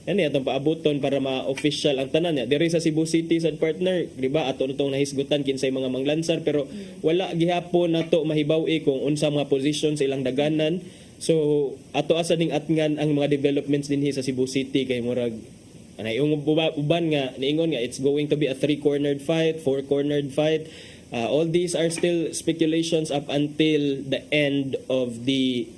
ani atong paabuton para ma-official ang tanan niya. Diri sa Cebu City sad partner, di ba? Ato nitong nahisgutan kinsay mga manglansar pero wala gihapon nato mahibaw-i kung unsa mga position sa ilang daganan. So ato asa ning atngan ang mga developments dinhi sa Cebu City kay murag yung uban nga niingon nga it's going to be a 3-cornered fight, 4-cornered fight. All these are still speculations up until the end of the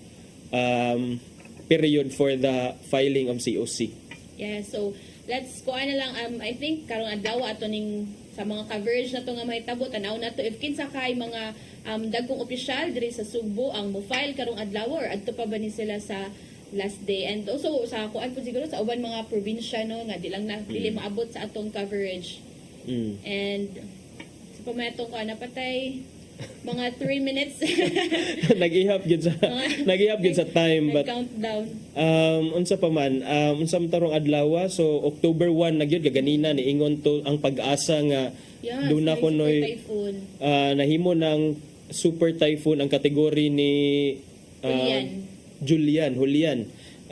period for the filing of COC. Yeah, so let's kuha na lang I think karong adlaw ato ning sa mga coverage nato nga mahitabo tanaw nato if kinsa kay mga dagkong opisyal diri sa Subo ang mo file karong adlaw or adto pa ba ni sila sa last day. And also sa kuan po siguro sa uban mga probinsya no nga dili maabot sa atong coverage. And sa pamatong ko napatay mga 3 minutes. Nag-ihap gyud sa time but countdown. Unsa pa man unsa man tarong adlaw, so October 1 na gyud gaganina niingon to ang pag-asa nga duna kunoy nahimo ng super typhoon ang kategory ni Julian.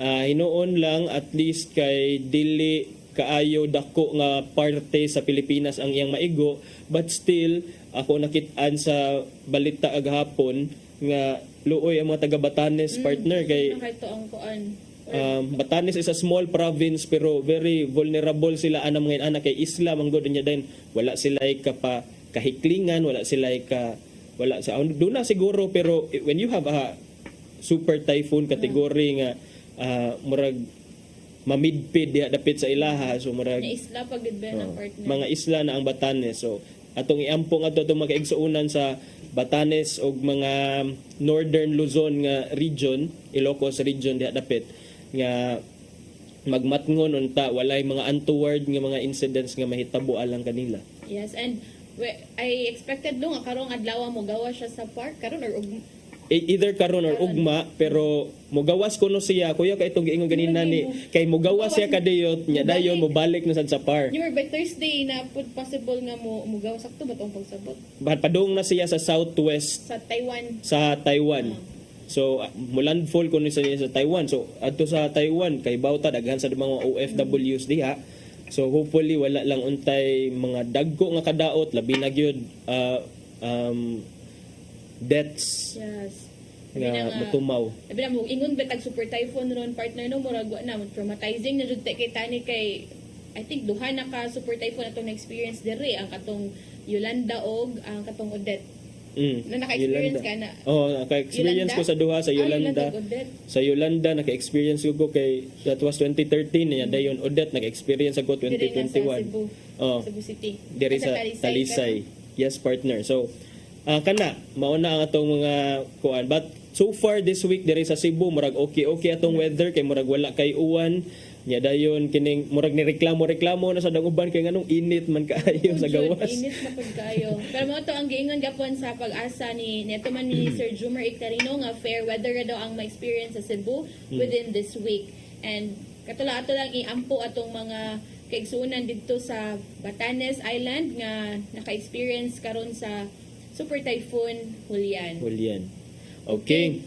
Hinuon lang at least kay dili kaayo dako nga parte sa Pilipinas ang iyang maigo, but still ako nakit-an sa balita agahapon nga luoy ang mga taga Batanes partner kay Batanes is a small province pero very vulnerable sila anam ngayon anak kay isla manggod niya din wala sila kahiklingan, wala sa duna siguro, pero when you have a super typhoon category nga murag mamidpid diha dapit sa ilaha, so murag isla pagid ba na partner mga isla na ang Batanes. So atong iampong atong makaigsuunan sa Batanes og mga Northern Luzon nga region, Ilocos region diha dapit nga magmatngon unta walay mga untoward nga mga incidents nga mahitabo alang kanila. Yes, and I expected lo nga karong adlaw mo gawa siya sa park karon or either karon or ugma, pero mugawas ko no siya, kuya kay itong giingon ganina ni, kay mugawas siya kadiyot, nya dayon mobalik na sad sa par. Yung by Thursday na pud possible nga mo mugaw sakto ba tong pagsabot Padung na siya sa southwest sa Taiwan. So mulandfall ko ni sa Taiwan. So adto sa Taiwan kay bawta daghan sa mga OFWs diha. So hopefully wala lang untay mga dagko nga kadaot labi na gyud deaths Yes. nga matumaw. Labi na mo ingon ba tag super typhoon ron partner no murag wa na traumatizing na jud kay tani kay I think duha na ka super typhoon atong na-experience diri ang katong Yolanda og ang katong Odette. Na naka-experience ka na. Naka-experience ko sa duha sa Yolanda. Sa Yolanda naka-experience ko kay that was 2013 niya dayon Odette naka-experience ako 2021. Cebu City. Diri sa Talisay. Yes partner. So kana mauna ang atong mga kuan but so far this week diri sa Cebu murag okay atong weather kay murag wala kay uwan nya dayon kining murag ni reklamo na sa danguban kay nganong init man kaayo sa gawas. Init na pud kaayo. Pero mo to ang giingon gapon sa pag-asa ni neto man ni Sir Jumer Ictarino nga fair weather daw ang ma-experience sa Cebu within this week. And katula ato lang iampo atong mga kaigsuonan didto sa Batanes Island nga naka-experience karon sa Super Typhoon Julian. Okay.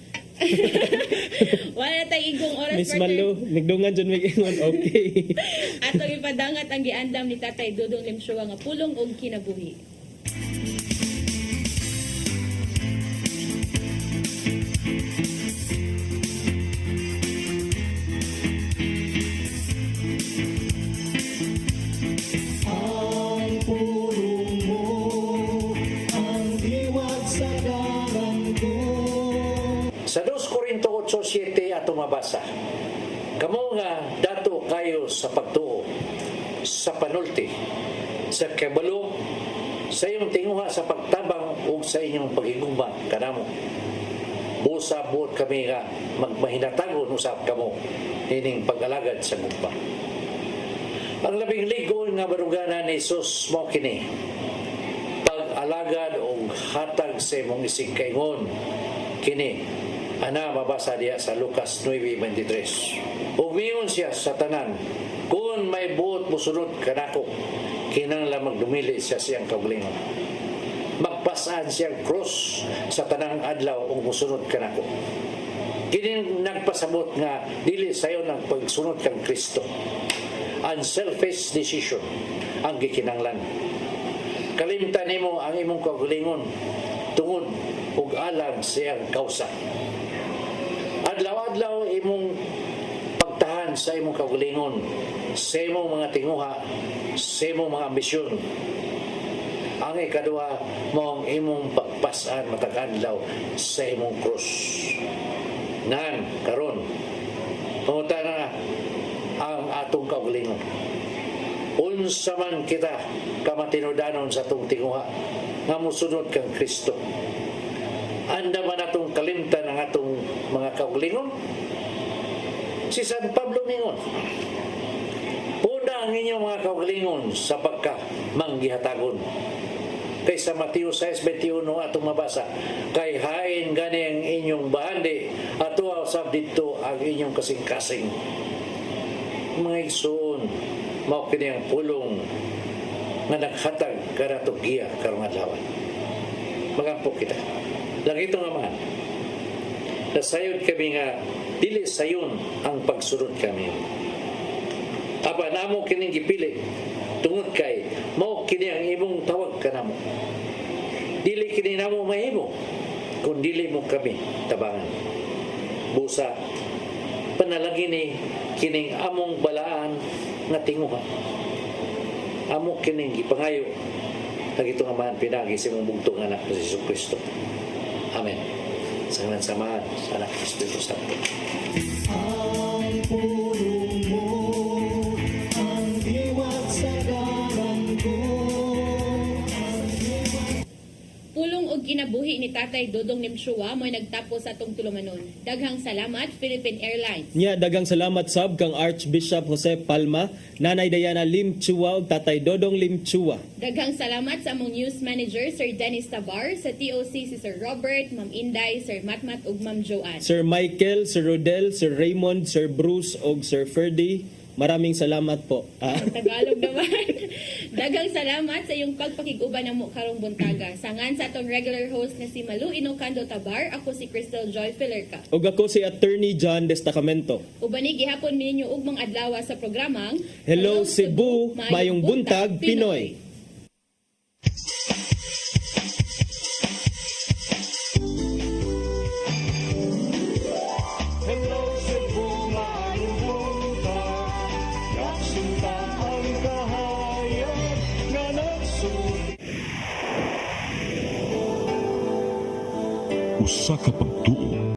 Wala tayo igong oras. Miss Malu, nagdungan dyan may ingon, okay. Atong ipadangat ang giandam ni Tatay Dudong Limshuwa nga pulong og kinabuhi. Ang pulong mo, ang diwag sa dalan ko. Sa 2 Corinto 8:7 ato mabasa. Kamo nga dato kayo sa pagtuo, sa panulti, sa kabalo, sa iyong tinguha sa pagtabang ug sa inyong paghigugma kanamo. Busa buot kami nga magmahinatagon usab kamo ining pag-alagad sa gugma. Ang labing ligon nga baruganan ni Jesus mo kini pag-alagad og hatag sa imong isig kaingon kini ana mabasa diya sa Lucas 9:23. Umingon siya sa tanan, kung may buot musunod kanako, kinahanglan magdumili siya siyang kaugalingon. Magpasaan siyang cross sa tanang adlaw ug musunod kanako. Kini nagpasabot nga dili sayo ng pagsunod kang Kristo. Unselfish decision ang gikinahanglan. Kalimtan nimo ang imong kaugalingon tungod ug alang siyang kausa. Adlaw-adlaw imong pagtahan sa imong kaugalingon, sa imong mga tinguha, sa imong mga ambisyon. Ang ikaduha mo ang imong pagpasan matag adlaw sa imong krus. Nan karon pangutan na ang atong kaugalingon. Unsa man kita kamatinudanon sa atong tinguha nga musunod kang Kristo. Anda man atong kalimtan ang atong mga kaugalingon. Si San Pablo mingon, una ang inyong mga kaugalingon sa pagka manggihatagon. Kay sa Mateo 6:21 atong mabasa, kay hain gani ang inyong bahandi at usab dito ang inyong kasing-kasing. Mga igsoon, mao kini ang pulong nga naghatag kanato giya karong adlaw. Magampo kita. Langito nga man, nasayod kami nga dili sayon ang pagsunod kami. Aba namo kining gipili tungod kay mao kini ang imong tawag kanamo. Dili kini namo mahimo kun dili mo kami tabangan. Busa panalangin ni kining among balaan nga tinguha. Amo kining gipangayo nagito nga man pinagi sa imong bugtong anak ni Hesus Kristo. Amen. Sa ngalan samahan sa anak ng Espiritu Santo. Ang pulong mo, ang diwag sa dalan ko. Pulong og ug kinabuhi ni Tatay Dodong Nimshua mo'y nagtapos sa atong tulumanon. Daghang salamat Philippine Airlines. Nya dagang salamat sab kang Archbishop Jose Palma, Nanay Diana Lim Chua ug Tatay Dodong Lim Chua. Daghang salamat sa among news manager Sir Dennis Tabar, sa TOC si Sir Robert, Ma'am Inday, Sir Matmat ug Ma'am Joanne. Sir Michael, Sir Rodel, Sir Raymond, Sir Bruce ug Sir Ferdy, maraming salamat po. Tagalog naman. Daghang salamat sa iyong pagpakig-uban namo karong buntaga. Sangan sa atong regular host na si Malu Inocando Tabar, ako si Crystal Joy Filerca. Ug ako si Attorney John Destacamento. Ubani gihapon ninyo ugmang adlaw sa programang Hello Cebu, mayong buntag Pinoy. Hello Cebu, mayong buntag. Naksunta ang kahayag na nagsulit. Usa ka pagtuo